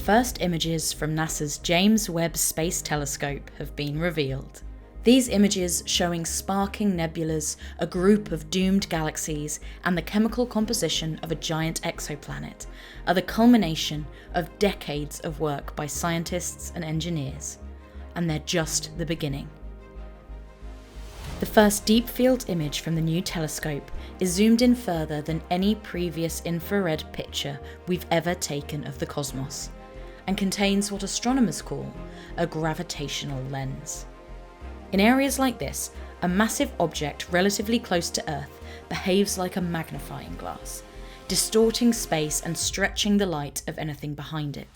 first images from NASA's James Webb Space Telescope have been revealed. These images, showing sparking nebulas, a group of doomed galaxies, and the chemical composition of a giant exoplanet, are the culmination of decades of work by scientists and engineers. And they're just the beginning. The first deep field image from the new telescope is zoomed in further than any previous infrared picture we've ever taken of the cosmos, and contains what astronomers call a gravitational lens. In areas like this, a massive object relatively close to Earth behaves like a magnifying glass, distorting space and stretching the light of anything behind it.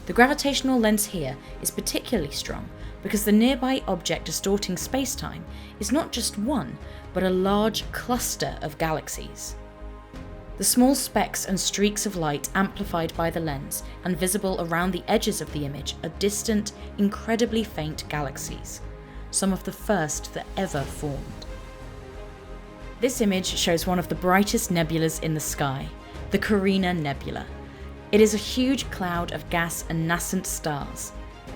The gravitational lens here is particularly strong because the nearby object distorting space-time is not just one, but a large cluster of galaxies. The small specks and streaks of light amplified by the lens and visible around the edges of the image are distant, incredibly faint galaxies, some of the first that ever formed. This image shows one of the brightest nebulas in the sky, the Carina Nebula. It is a huge cloud of gas and nascent stars.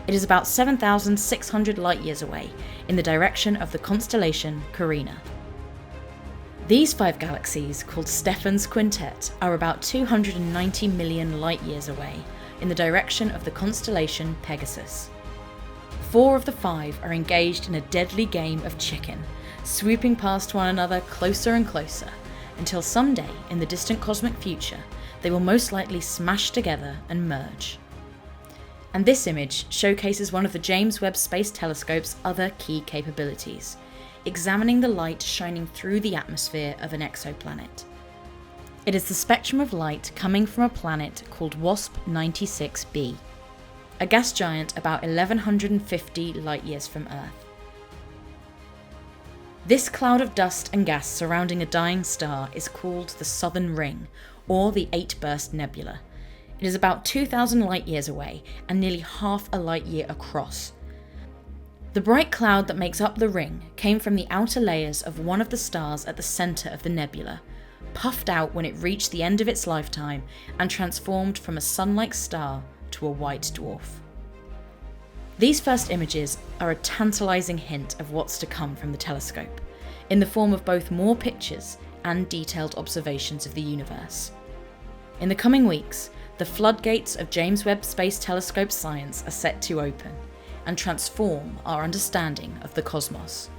It is about 7,600 light-years away, in the direction of the constellation Carina. These 5 galaxies, called Stephan's Quintet, are about 290 million light-years away, in the direction of the constellation Pegasus. 4 of the 5 are engaged in a deadly game of chicken, swooping past one another closer and closer, until someday, in the distant cosmic future, they will most likely smash together and merge. And this image showcases one of the James Webb Space Telescope's other key capabilities, examining the light shining through the atmosphere of an exoplanet. It is the spectrum of light coming from a planet called WASP-96b, a gas giant about 1150 light-years from Earth. This cloud of dust and gas surrounding a dying star is called the Southern Ring, or the Eight-Burst Nebula. It is about 2,000 light-years away and nearly half a light-year across. The bright cloud that makes up the ring came from the outer layers of one of the stars at the centre of the nebula, puffed out when it reached the end of its lifetime and transformed from a sun-like star to a white dwarf. These first images are a tantalising hint of what's to come from the telescope, in the form of both more pictures and detailed observations of the universe. In the coming weeks, the floodgates of James Webb Space Telescope science are set to open and transform our understanding of the cosmos.